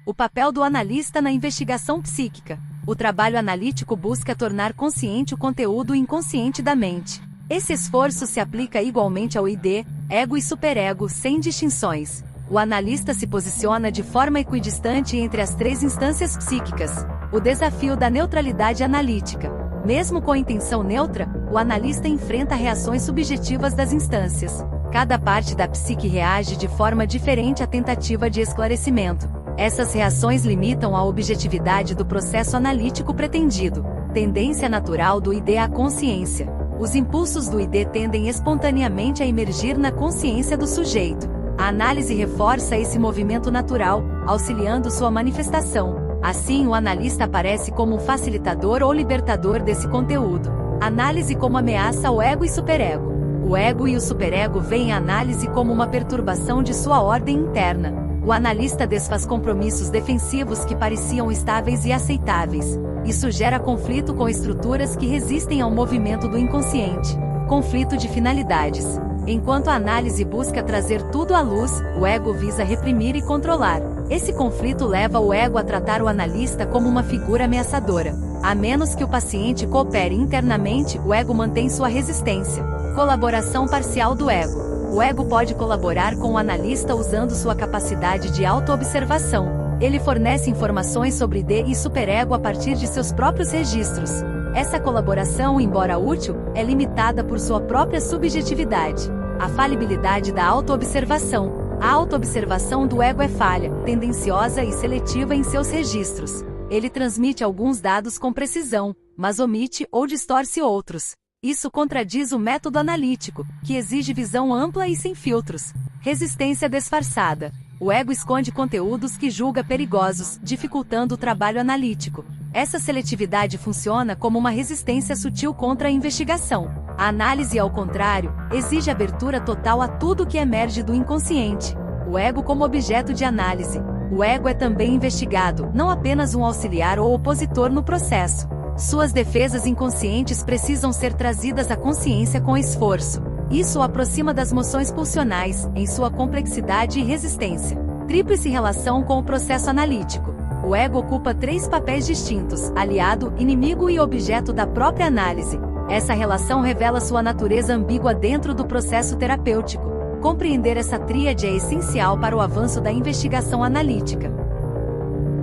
O papel do analista na investigação psíquica. O trabalho analítico busca tornar consciente o conteúdo inconsciente da mente. Esse esforço se aplica igualmente ao id, ego e superego, sem distinções. O analista se posiciona de forma equidistante entre as três instâncias psíquicas. O desafio da neutralidade analítica. Mesmo com intenção neutra, o analista enfrenta reações subjetivas das instâncias. Cada parte da psique reage de forma diferente à tentativa de esclarecimento. Essas reações limitam a objetividade do processo analítico pretendido. Tendência natural do id à consciência. Os impulsos do id tendem espontaneamente a emergir na consciência do sujeito. A análise reforça esse movimento natural, auxiliando sua manifestação. Assim, o analista aparece como um facilitador ou libertador desse conteúdo. Análise como ameaça ao ego e superego. O ego e o superego veem a análise como uma perturbação de sua ordem interna. O analista desfaz compromissos defensivos que pareciam estáveis e aceitáveis. Isso gera conflito com estruturas que resistem ao movimento do inconsciente. Conflito de finalidades. Enquanto a análise busca trazer tudo à luz, o ego visa reprimir e controlar. Esse conflito leva o ego a tratar o analista como uma figura ameaçadora. A menos que o paciente coopere internamente, o ego mantém sua resistência. Colaboração parcial do ego. O ego pode colaborar com o analista usando sua capacidade de auto-observação. Ele fornece informações sobre id e superego a partir de seus próprios registros. Essa colaboração, embora útil, é limitada por sua própria subjetividade. A falibilidade da auto-observação. A auto-observação do ego é falha, tendenciosa e seletiva em seus registros. Ele transmite alguns dados com precisão, mas omite ou distorce outros. Isso contradiz o método analítico, que exige visão ampla e sem filtros. Resistência disfarçada. O ego esconde conteúdos que julga perigosos, dificultando o trabalho analítico. Essa seletividade funciona como uma resistência sutil contra a investigação. A análise, ao contrário, exige abertura total a tudo que emerge do inconsciente. O ego como objeto de análise. O ego é também investigado, não apenas um auxiliar ou opositor no processo. Suas defesas inconscientes precisam ser trazidas à consciência com esforço. Isso o aproxima das moções pulsionais, em sua complexidade e resistência. Tríplice relação com o processo analítico. O ego ocupa três papéis distintos: aliado, inimigo e objeto da própria análise. Essa relação revela sua natureza ambígua dentro do processo terapêutico. Compreender essa tríade é essencial para o avanço da investigação analítica.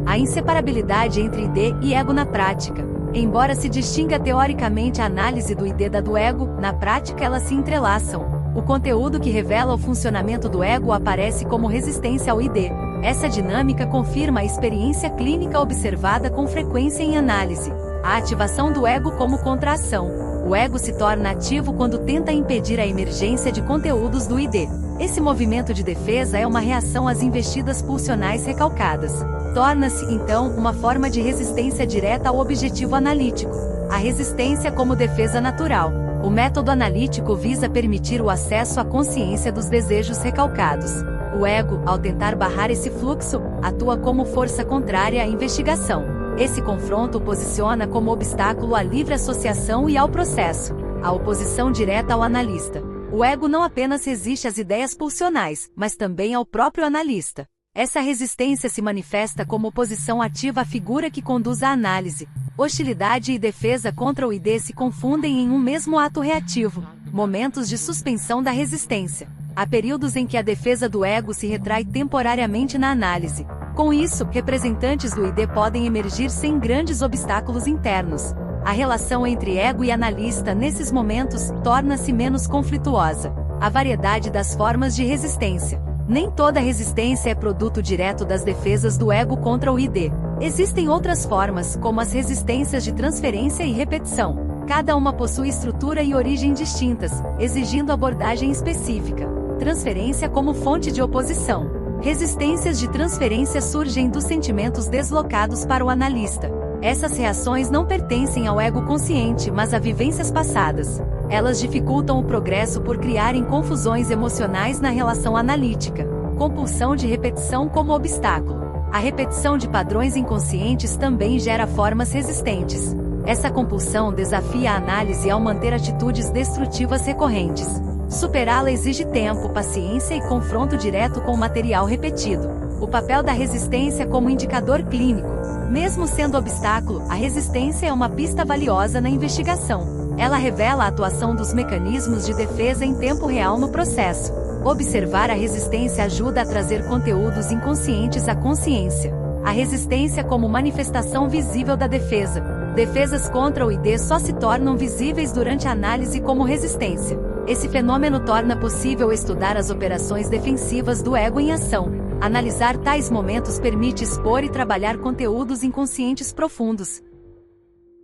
A inseparabilidade entre id e ego na prática. Embora se distinga teoricamente a análise do id da do ego, na prática elas se entrelaçam. O conteúdo que revela o funcionamento do ego aparece como resistência ao id. Essa dinâmica confirma a experiência clínica observada com frequência em análise. A ativação do ego como contração. O ego se torna ativo quando tenta impedir a emergência de conteúdos do id. Esse movimento de defesa é uma reação às investidas pulsionais recalcadas. Torna-se, então, uma forma de resistência direta ao objetivo analítico. A resistência como defesa natural. O método analítico visa permitir o acesso à consciência dos desejos recalcados. O ego, ao tentar barrar esse fluxo, atua como força contrária à investigação. Esse confronto o posiciona como obstáculo à livre associação e ao processo. A oposição direta ao analista. O ego não apenas resiste às ideias pulsionais, mas também ao próprio analista. Essa resistência se manifesta como oposição ativa à figura que conduz a análise. Hostilidade e defesa contra o id se confundem em um mesmo ato reativo. Momentos de suspensão da resistência. Há períodos em que a defesa do ego se retrai temporariamente na análise. Com isso, representantes do id podem emergir sem grandes obstáculos internos. A relação entre ego e analista nesses momentos torna-se menos conflituosa. A variedade das formas de resistência. Nem toda resistência é produto direto das defesas do ego contra o id. Existem outras formas, como as resistências de transferência e repetição. Cada uma possui estrutura e origem distintas, exigindo abordagem específica. Transferência como fonte de oposição. Resistências de transferência surgem dos sentimentos deslocados para o analista. Essas reações não pertencem ao ego consciente, mas a vivências passadas. Elas dificultam o progresso por criarem confusões emocionais na relação analítica. Compulsão de repetição como obstáculo. A repetição de padrões inconscientes também gera formas resistentes. Essa compulsão desafia a análise ao manter atitudes destrutivas recorrentes. Superá-la exige tempo, paciência e confronto direto com o material repetido. O papel da resistência como indicador clínico. Mesmo sendo obstáculo, a resistência é uma pista valiosa na investigação. Ela revela a atuação dos mecanismos de defesa em tempo real no processo. Observar a resistência ajuda a trazer conteúdos inconscientes à consciência. A resistência como manifestação visível da defesa. Defesas contra o ID só se tornam visíveis durante a análise como resistência. Esse fenômeno torna possível estudar as operações defensivas do ego em ação. Analisar tais momentos permite expor e trabalhar conteúdos inconscientes profundos.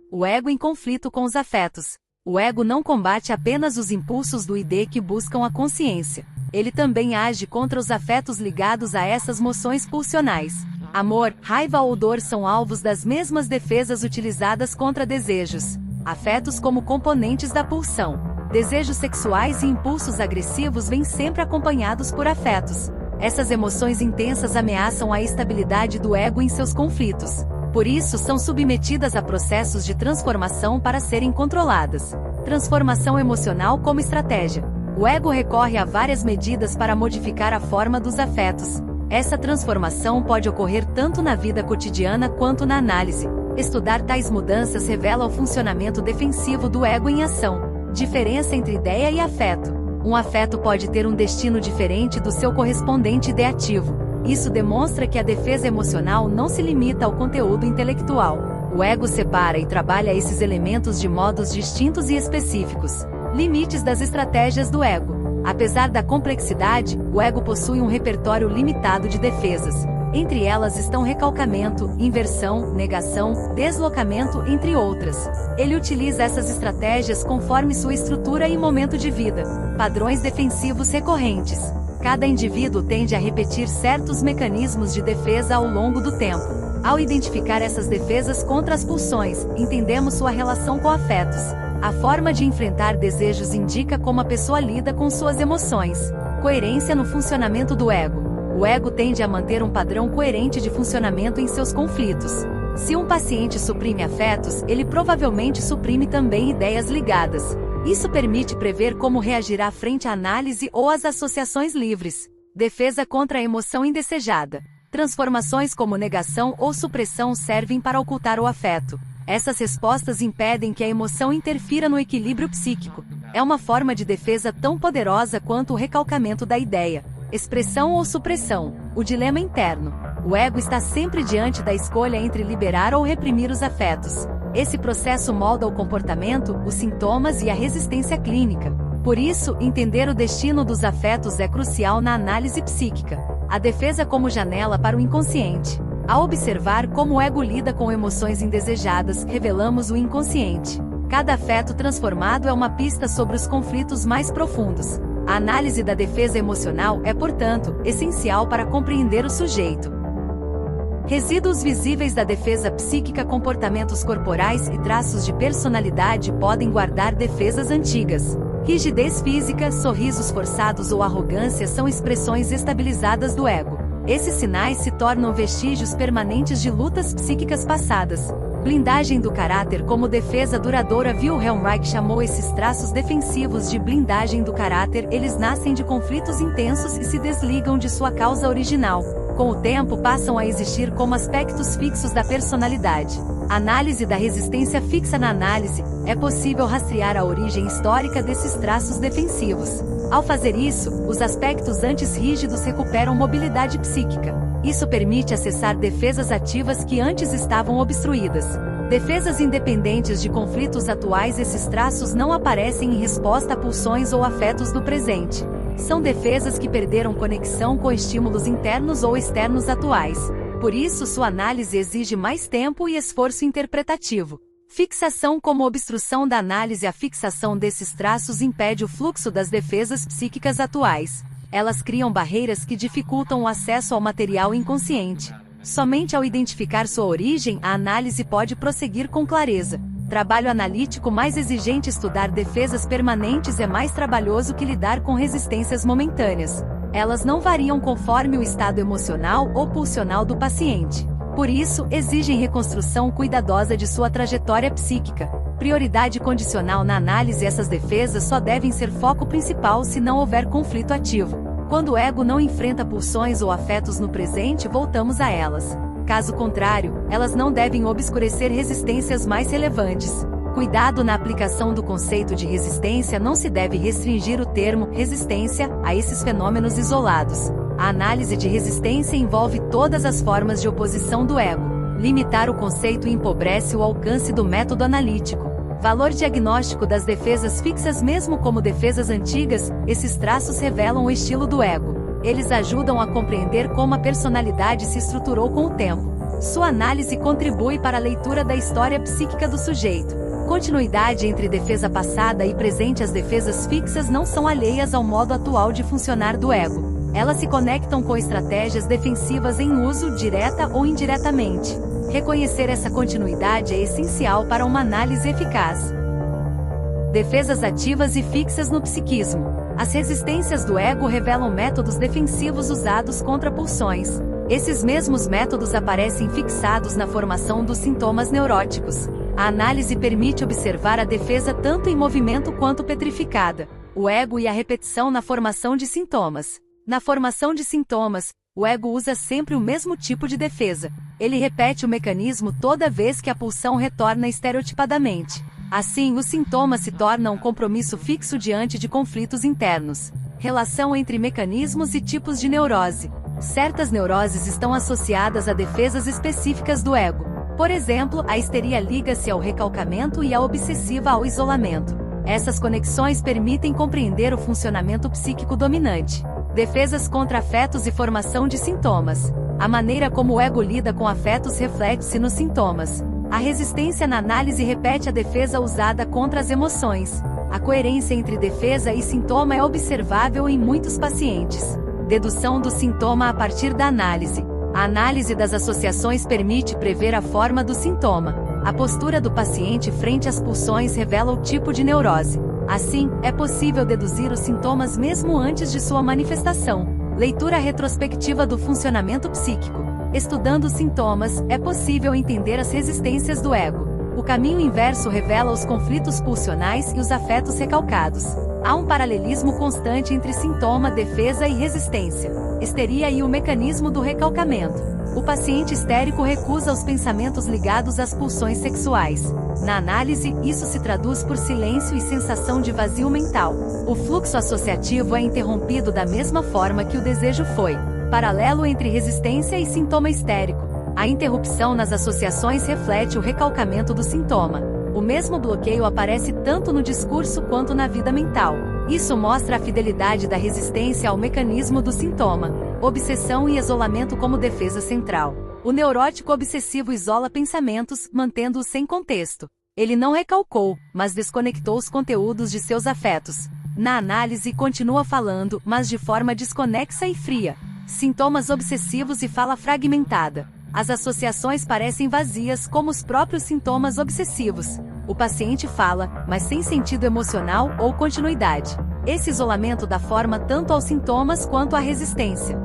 O ego em conflito com os afetos. O ego não combate apenas os impulsos do ID que buscam a consciência. Ele também age contra os afetos ligados a essas moções pulsionais. Amor, raiva ou dor são alvos das mesmas defesas utilizadas contra desejos. Afetos como componentes da pulsão. Desejos sexuais e impulsos agressivos vêm sempre acompanhados por afetos. Essas emoções intensas ameaçam a estabilidade do ego em seus conflitos. Por isso, são submetidas a processos de transformação para serem controladas. Transformação emocional como estratégia. O ego recorre a várias medidas para modificar a forma dos afetos. Essa transformação pode ocorrer tanto na vida cotidiana quanto na análise. Estudar tais mudanças revela o funcionamento defensivo do ego em ação. Diferença entre ideia e afeto. Um afeto pode ter um destino diferente do seu correspondente ideativo. Isso demonstra que a defesa emocional não se limita ao conteúdo intelectual. O ego separa e trabalha esses elementos de modos distintos e específicos. Limites das estratégias do ego. Apesar da complexidade, o ego possui um repertório limitado de defesas. Entre elas estão recalcamento, inversão, negação, deslocamento, entre outras. Ele utiliza essas estratégias conforme sua estrutura e momento de vida. Padrões defensivos recorrentes. Cada indivíduo tende a repetir certos mecanismos de defesa ao longo do tempo. Ao identificar essas defesas contra as pulsões, entendemos sua relação com afetos. A forma de enfrentar desejos indica como a pessoa lida com suas emoções. Coerência no funcionamento do ego. O ego tende a manter um padrão coerente de funcionamento em seus conflitos. Se um paciente suprime afetos, ele provavelmente suprime também ideias ligadas. Isso permite prever como reagirá frente à análise ou às associações livres. Defesa contra a emoção indesejada. Transformações como negação ou supressão servem para ocultar o afeto. Essas respostas impedem que a emoção interfira no equilíbrio psíquico. É uma forma de defesa tão poderosa quanto o recalcamento da ideia. Expressão ou supressão. O dilema interno. O ego está sempre diante da escolha entre liberar ou reprimir os afetos. Esse processo molda o comportamento, os sintomas e a resistência clínica. Por isso, entender o destino dos afetos é crucial na análise psíquica. A defesa como janela para o inconsciente. Ao observar como o ego lida com emoções indesejadas, revelamos o inconsciente. Cada afeto transformado é uma pista sobre os conflitos mais profundos. A análise da defesa emocional é, portanto, essencial para compreender o sujeito. Resíduos visíveis da defesa psíquica. Comportamentos corporais e traços de personalidade podem guardar defesas antigas. Rigidez física, sorrisos forçados ou arrogância são expressões estabilizadas do ego. Esses sinais se tornam vestígios permanentes de lutas psíquicas passadas. Blindagem do caráter como defesa duradoura. Wilhelm Reich chamou esses traços defensivos de blindagem do caráter. Eles nascem de conflitos intensos e se desligam de sua causa original. Com o tempo passam a existir como aspectos fixos da personalidade. Análise da resistência fixa. Na análise, é possível rastrear a origem histórica desses traços defensivos. Ao fazer isso, os aspectos antes rígidos recuperam mobilidade psíquica. Isso permite acessar defesas ativas que antes estavam obstruídas. Defesas independentes de conflitos atuais. Esses traços não aparecem em resposta a pulsões ou afetos do presente. São defesas que perderam conexão com estímulos internos ou externos atuais. Por isso, sua análise exige mais tempo e esforço interpretativo. Fixação como obstrução da análise. A fixação desses traços impede o fluxo das defesas psíquicas atuais. Elas criam barreiras que dificultam o acesso ao material inconsciente. Somente ao identificar sua origem, a análise pode prosseguir com clareza. Trabalho analítico mais exigente. Estudar defesas permanentes é mais trabalhoso que lidar com resistências momentâneas. Elas não variam conforme o estado emocional ou pulsional do paciente. Por isso, exigem reconstrução cuidadosa de sua trajetória psíquica. Prioridade condicional na análise. Essas defesas só devem ser foco principal se não houver conflito ativo. Quando o ego não enfrenta pulsões ou afetos no presente, voltamos a elas. Caso contrário, elas não devem obscurecer resistências mais relevantes. Cuidado na aplicação do conceito de resistência. Não se deve restringir o termo resistência a esses fenômenos isolados. A análise de resistência envolve todas as formas de oposição do ego. Limitar o conceito empobrece o alcance do método analítico. Valor diagnóstico das defesas fixas. Mesmo como defesas antigas, esses traços revelam o estilo do ego. Eles ajudam a compreender como a personalidade se estruturou com o tempo. Sua análise contribui para a leitura da história psíquica do sujeito. Continuidade entre defesa passada e presente. As defesas fixas não são alheias ao modo atual de funcionar do ego. Elas se conectam com estratégias defensivas em uso direta ou indiretamente. Reconhecer essa continuidade é essencial para uma análise eficaz. Defesas ativas e fixas no psiquismo. As resistências do ego revelam métodos defensivos usados contra pulsões. Esses mesmos métodos aparecem fixados na formação dos sintomas neuróticos. A análise permite observar a defesa tanto em movimento quanto petrificada. O ego e a repetição na formação de sintomas. Na formação de sintomas, o ego usa sempre o mesmo tipo de defesa. Ele repete o mecanismo toda vez que a pulsão retorna estereotipadamente. Assim, o sintoma se torna um compromisso fixo diante de conflitos internos. Relação entre mecanismos e tipos de neurose. Certas neuroses estão associadas a defesas específicas do ego. Por exemplo, a histeria liga-se ao recalcamento e a obsessiva ao isolamento. Essas conexões permitem compreender o funcionamento psíquico dominante. Defesas contra afetos e formação de sintomas. A maneira como o ego lida com afetos reflete-se nos sintomas. A resistência na análise repete a defesa usada contra as emoções. A coerência entre defesa e sintoma é observável em muitos pacientes. Dedução do sintoma a partir da análise. A análise das associações permite prever a forma do sintoma. A postura do paciente frente às pulsões revela o tipo de neurose. Assim, é possível deduzir os sintomas mesmo antes de sua manifestação. Leitura retrospectiva do funcionamento psíquico. Estudando os sintomas, é possível entender as resistências do ego. O caminho inverso revela os conflitos pulsionais e os afetos recalcados. Há um paralelismo constante entre sintoma, defesa e resistência. Histeria e o mecanismo do recalcamento. O paciente histérico recusa os pensamentos ligados às pulsões sexuais. Na análise, isso se traduz por silêncio e sensação de vazio mental. O fluxo associativo é interrompido da mesma forma que o desejo foi. Paralelo entre resistência e sintoma histérico. A interrupção nas associações reflete o recalcamento do sintoma. O mesmo bloqueio aparece tanto no discurso quanto na vida mental. Isso mostra a fidelidade da resistência ao mecanismo do sintoma. Obsessão e isolamento como defesa central. O neurótico obsessivo isola pensamentos, mantendo-os sem contexto. Ele não recalcou, mas desconectou os conteúdos de seus afetos. Na análise, continua falando, mas de forma desconexa e fria. Sintomas obsessivos e fala fragmentada. As associações parecem vazias como os próprios sintomas obsessivos. O paciente fala, mas sem sentido emocional ou continuidade. Esse isolamento dá forma tanto aos sintomas quanto à resistência.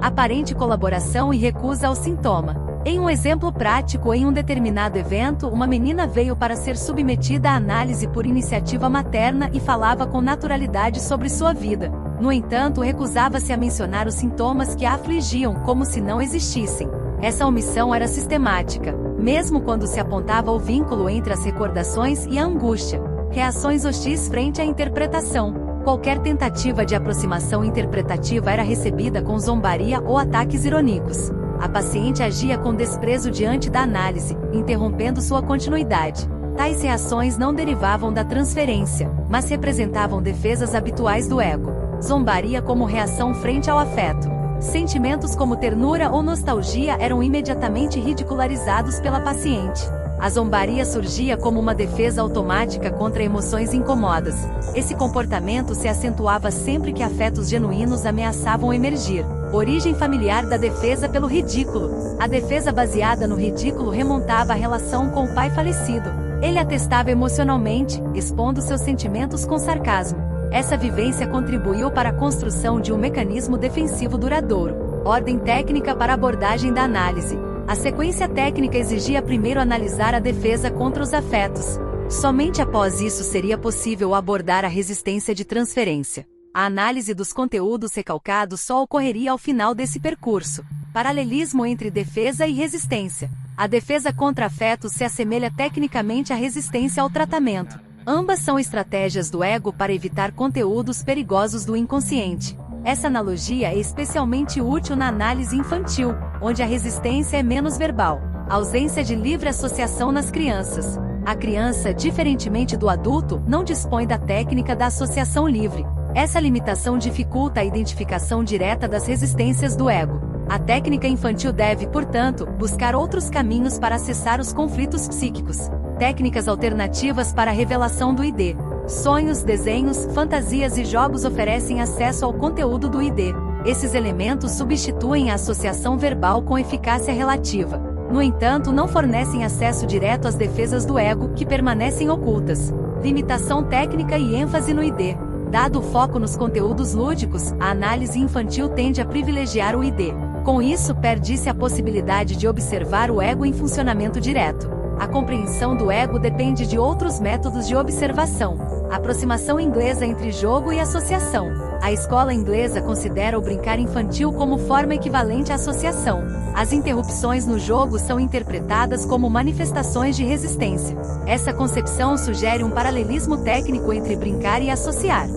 Aparente colaboração e recusa ao sintoma. Em um exemplo prático, em um determinado evento, uma menina veio para ser submetida à análise por iniciativa materna e falava com naturalidade sobre sua vida. No entanto, recusava-se a mencionar os sintomas que a afligiam como se não existissem. Essa omissão era sistemática, mesmo quando se apontava o vínculo entre as recordações e a angústia. Reações hostis frente à interpretação. Qualquer tentativa de aproximação interpretativa era recebida com zombaria ou ataques irônicos. A paciente agia com desprezo diante da análise, interrompendo sua continuidade. Tais reações não derivavam da transferência, mas representavam defesas habituais do ego. Zombaria como reação frente ao afeto. Sentimentos como ternura ou nostalgia eram imediatamente ridicularizados pela paciente. A zombaria surgia como uma defesa automática contra emoções incômodas. Esse comportamento se acentuava sempre que afetos genuínos ameaçavam emergir. Origem familiar da defesa pelo ridículo. A defesa baseada no ridículo remontava a relação com o pai falecido. Ele atestava emocionalmente, expondo seus sentimentos com sarcasmo. Essa vivência contribuiu para a construção de um mecanismo defensivo duradouro. Ordem técnica para abordagem da análise. A sequência técnica exigia primeiro analisar a defesa contra os afetos. Somente após isso seria possível abordar a resistência de transferência. A análise dos conteúdos recalcados só ocorreria ao final desse percurso. Paralelismo entre defesa e resistência. A defesa contra afetos se assemelha tecnicamente à resistência ao tratamento. Ambas são estratégias do ego para evitar conteúdos perigosos do inconsciente. Essa analogia é especialmente útil na análise infantil, onde a resistência é menos verbal. Ausência de livre associação nas crianças. A criança, diferentemente do adulto, não dispõe da técnica da associação livre. Essa limitação dificulta a identificação direta das resistências do ego. A técnica infantil deve, portanto, buscar outros caminhos para acessar os conflitos psíquicos. Técnicas alternativas para a revelação do ID. Sonhos, desenhos, fantasias e jogos oferecem acesso ao conteúdo do ID. Esses elementos substituem a associação verbal com eficácia relativa. No entanto, não fornecem acesso direto às defesas do ego, que permanecem ocultas. Limitação técnica e ênfase no ID. Dado o foco nos conteúdos lúdicos, a análise infantil tende a privilegiar o ID. Com isso, perde-se a possibilidade de observar o ego em funcionamento direto. A compreensão do ego depende de outros métodos de observação. Aproximação inglesa entre jogo e associação. A escola inglesa considera o brincar infantil como forma equivalente à associação. As interrupções no jogo são interpretadas como manifestações de resistência. Essa concepção sugere um paralelismo técnico entre brincar e associar.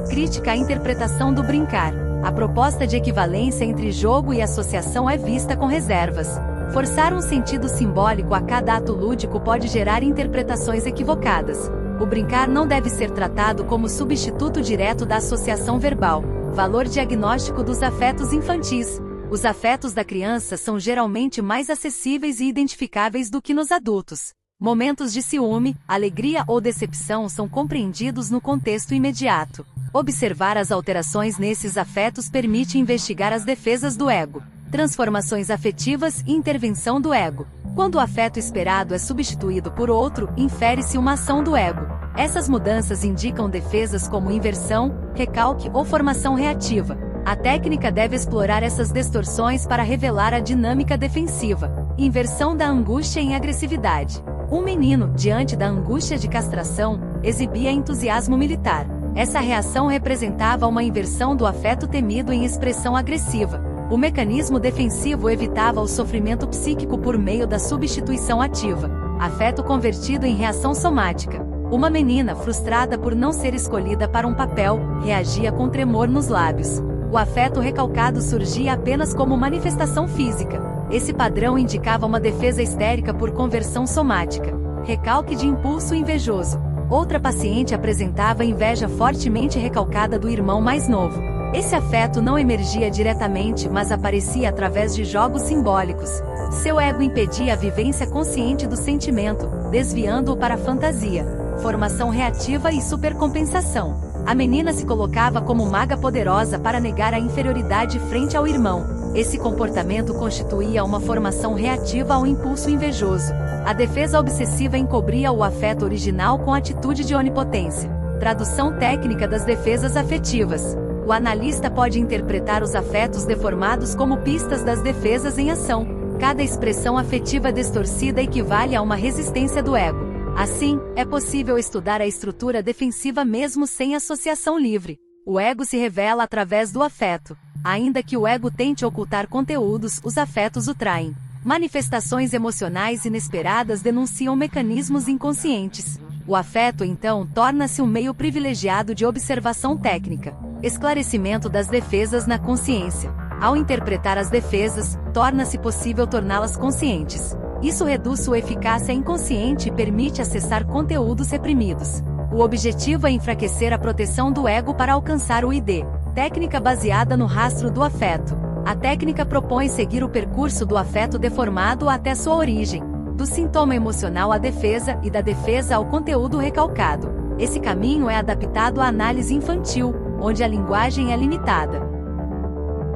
Crítica à interpretação do brincar. A proposta de equivalência entre jogo e associação é vista com reservas. Forçar um sentido simbólico a cada ato lúdico pode gerar interpretações equivocadas. O brincar não deve ser tratado como substituto direto da associação verbal. Valor diagnóstico dos afetos infantis. Os afetos da criança são geralmente mais acessíveis e identificáveis do que nos adultos. Momentos de ciúme, alegria ou decepção são compreendidos no contexto imediato. Observar as alterações nesses afetos permite investigar as defesas do ego. Transformações afetivas e intervenção do ego. Quando o afeto esperado é substituído por outro, infere-se uma ação do ego. Essas mudanças indicam defesas como inversão, recalque ou formação reativa. A técnica deve explorar essas distorções para revelar a dinâmica defensiva. Inversão da angústia em agressividade. Um menino, diante da angústia de castração, exibia entusiasmo militar. Essa reação representava uma inversão do afeto temido em expressão agressiva. O mecanismo defensivo evitava o sofrimento psíquico por meio da substituição ativa. Afeto convertido em reação somática. Uma menina frustrada por não ser escolhida para um papel, reagia com tremor nos lábios. O afeto recalcado surgia apenas como manifestação física. Esse padrão indicava uma defesa histérica por conversão somática. Recalque de impulso invejoso. Outra paciente apresentava inveja fortemente recalcada do irmão mais novo. Esse afeto não emergia diretamente, mas aparecia através de jogos simbólicos. Seu ego impedia a vivência consciente do sentimento, desviando-o para a fantasia. Formação reativa e supercompensação. A menina se colocava como maga poderosa para negar a inferioridade frente ao irmão. Esse comportamento constituía uma formação reativa ao impulso invejoso. A defesa obsessiva encobria o afeto original com atitude de onipotência. Tradução técnica das defesas afetivas. O analista pode interpretar os afetos deformados como pistas das defesas em ação. Cada expressão afetiva distorcida equivale a uma resistência do ego. Assim, é possível estudar a estrutura defensiva mesmo sem associação livre. O ego se revela através do afeto. Ainda que o ego tente ocultar conteúdos, os afetos o traem. Manifestações emocionais inesperadas denunciam mecanismos inconscientes. O afeto, então, torna-se um meio privilegiado de observação técnica. Esclarecimento das defesas na consciência. Ao interpretar as defesas, torna-se possível torná-las conscientes. Isso reduz sua eficácia inconsciente e permite acessar conteúdos reprimidos. O objetivo é enfraquecer a proteção do ego para alcançar o ID. Técnica baseada no rastro do afeto. A técnica propõe seguir o percurso do afeto deformado até sua origem, do sintoma emocional à defesa e da defesa ao conteúdo recalcado. Esse caminho é adaptado à análise infantil, onde a linguagem é limitada.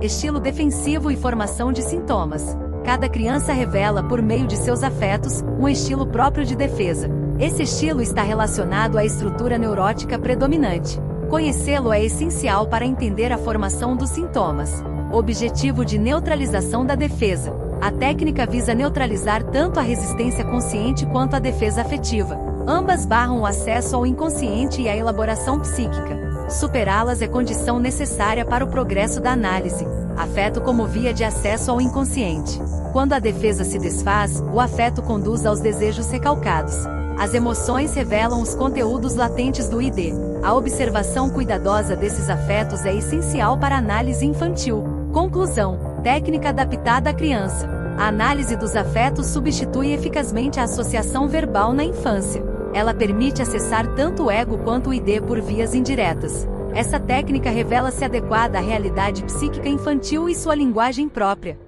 Estilo defensivo e formação de sintomas. Cada criança revela, por meio de seus afetos, um estilo próprio de defesa. Esse estilo está relacionado à estrutura neurótica predominante. Conhecê-lo é essencial para entender a formação dos sintomas. Objetivo de neutralização da defesa. A técnica visa neutralizar tanto a resistência consciente quanto a defesa afetiva. Ambas barram o acesso ao inconsciente e à elaboração psíquica. Superá-las é condição necessária para o progresso da análise. Afeto como via de acesso ao inconsciente. Quando a defesa se desfaz, o afeto conduz aos desejos recalcados. As emoções revelam os conteúdos latentes do ID. A observação cuidadosa desses afetos é essencial para a análise infantil. Conclusão: técnica adaptada à criança. A análise dos afetos substitui eficazmente a associação verbal na infância. Ela permite acessar tanto o ego quanto o ID por vias indiretas. Essa técnica revela-se adequada à realidade psíquica infantil e sua linguagem própria.